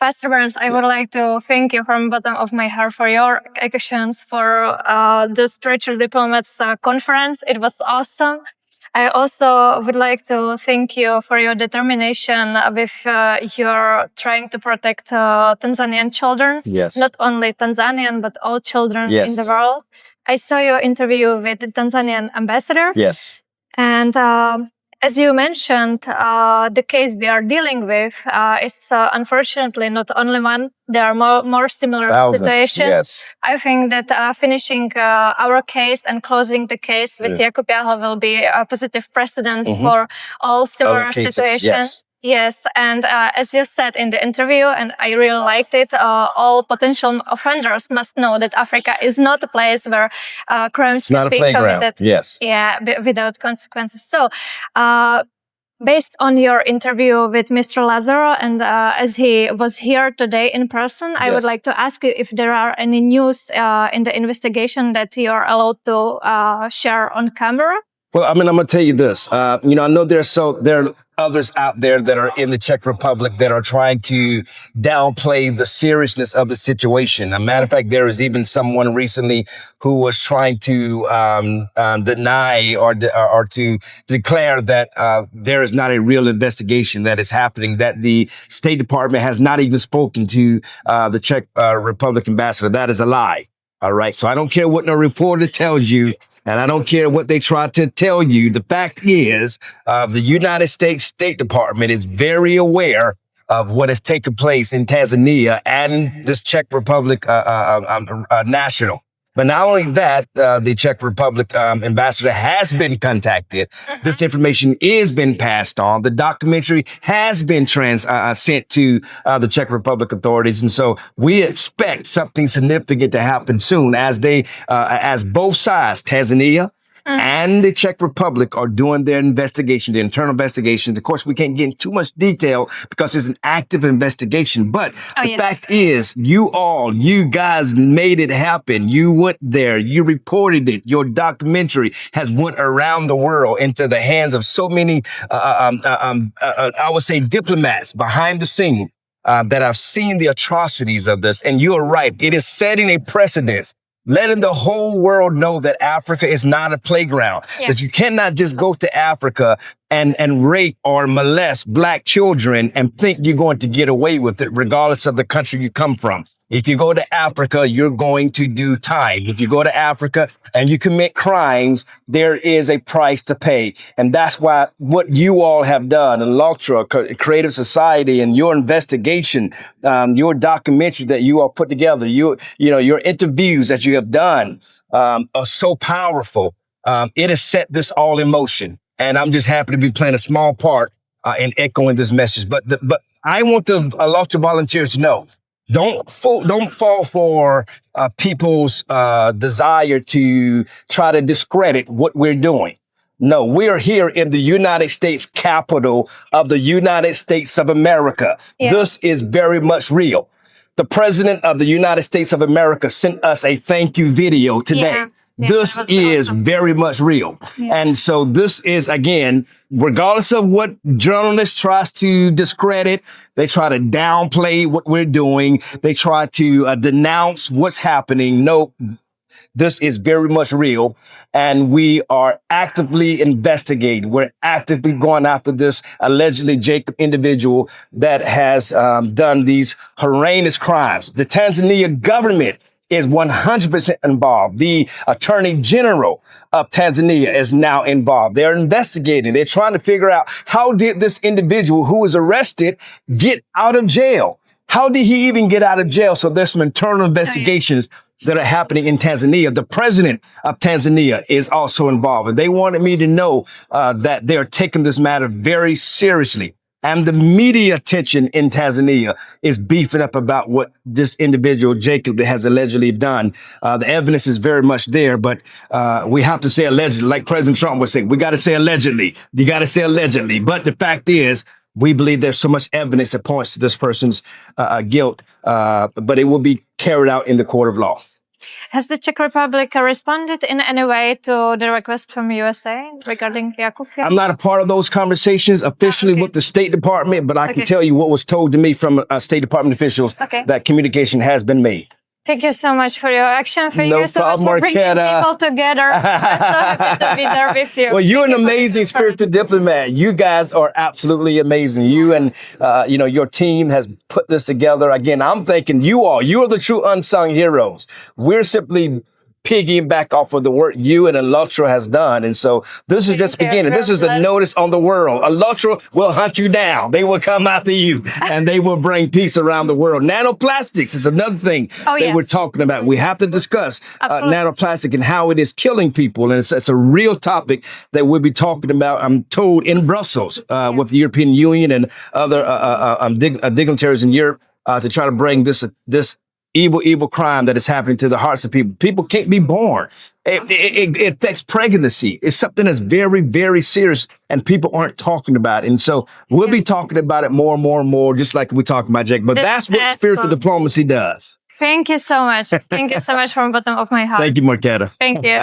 Pastor Burns, I would like to thank you from the bottom of my heart for your actions for the Spiritual Diplomats Conference. It was awesome. I also would like to thank you for your determination with your trying to protect Tanzanian children. Yes. Not only Tanzanian, but all children Yes. in the world. I saw your interview with the Tanzanian ambassador. Yes. And as you mentioned, the case we are dealing with is unfortunately not only one. There are more similar Thousands. situations. Yes. I think that finishing our case and closing the case with Yes. Jakub Jahel will be a positive precedent Mhm. for all similar Other cases, situations. yes. Yes, and as you said in the interview, and I really liked it, all potential offenders must know that Africa is not a place where crimes It's not a can be playground. committed. Yes. Yeah, without consequences. So, based on your interview with Mr. Lazaro, and as he was here today in person, I would Yes. like to ask you if there are any news in the investigation that you are allowed to share on camera. Well, I mean, I'm going to tell you this. I know there are others out there that are in the Czech Republic that are trying to downplay the seriousness of the situation. As a matter of fact, there was even someone recently who was trying to deny or to declare that there is not a real investigation that is happening, that the State Department has not even spoken to the Czech Republic ambassador. That is a lie. All right. So I don't care what no reporter tells you. And I don't care what they try to tell you. The fact is, the United States State Department is very aware of what has taken place in Tanzania and this Czech Republic national. But not only that, the Czech Republic ambassador has been contacted. This information is been passed on. The documentary has been sent to the Czech Republic authorities. And so we expect something significant to happen soon as as both sides, Tanzania and the Czech Republic, are doing their investigation, their internal investigations. Of course, we can't get into too much detail because it's an active investigation. But the fact is, you guys made it happen. You went there. You reported it. Your documentary has went around the world into the hands of so many, I would say, diplomats behind the scene that have seen the atrocities of this. And you are right. It is setting a precedent, letting the whole world know that Africa is not a playground, that you cannot just go to Africa and rape or molest Black children and think you're going to get away with it, regardless of the country you come from. If you go to Africa, you're going to do time. If you go to Africa and you commit crimes, there is a price to pay. And that's why what you all have done in Loctra, Creative Society, and your investigation, your documentary that you all put together, your interviews that you have done are so powerful. It has set this all in motion. And I'm just happy to be playing a small part in echoing this message. But I want the Loctra volunteers to know, don't fall for people's desire to try to discredit what we're doing. No, we are here in the United States capital of the United States of America. Yeah. This is very much real. The President of the United States of America sent us a thank you video today. Yeah. This is awesome. Very much real. Yeah. And so this is, again, regardless of what journalists tries to discredit, they try to downplay what we're doing. They try to denounce what's happening. No, this is very much real. And we are actively investigating. We're actively going after this allegedly Jacob individual that has done these horrendous crimes. The Tanzania government is 100% involved. The Attorney General of Tanzania is now involved. They're investigating. They're trying to figure out, how did this individual who was arrested get out of jail? How did he even get out of jail? So there's some internal investigations that are happening in Tanzania. The president of Tanzania is also involved. And they wanted me to know that they're taking this matter very seriously. And the media attention in Tanzania is beefing up about what this individual, Jacob, has allegedly done. The evidence is very much there, but we have to say allegedly, like President Trump was saying, we got to say allegedly. You got to say allegedly. But the fact is, we believe there's so much evidence that points to this person's guilt, but it will be carried out in the court of law. Has the Czech Republic responded in any way to the request from USA regarding Jakub? I'm not a part of those conversations officially okay. with the State Department, but I can Okay. tell you what was told to me from State Department officials Okay. that communication has been made. Thank you so much for your action. Thank No you so much problem, for bringing Marketa. people together. I'm so happy to be there with you. Well, you're Thank an you for amazing this spirited diplomat. You guys are absolutely amazing. You and your team has put this together. Again, I'm thinking you are the true unsung heroes. We're simply piggying back off of the work you and Allutra has done. And so this is just Thank you. beginning. This is a Blessed. notice on the world. Allutra will hunt you down. They will come after you and they will bring peace around the world. Nanoplastics is another thing Oh, that yes. we're talking about. We have to discuss Absolutely. nanoplastic and how it is killing people. And it's a real topic that we'll be talking about, I'm told, in Brussels with the European Union and other dignitaries in Europe to try to bring this evil crime that is happening to the hearts of people. People can't be born. It affects pregnancy. It's something that's very, very serious, and people aren't talking about it. And so we'll be talking about it more and more and more, just like we talk about Jake. But that's what spiritual diplomacy does. Thank you so much. Thank you so much from the bottom of my heart. Thank you, Marketa. Thank you.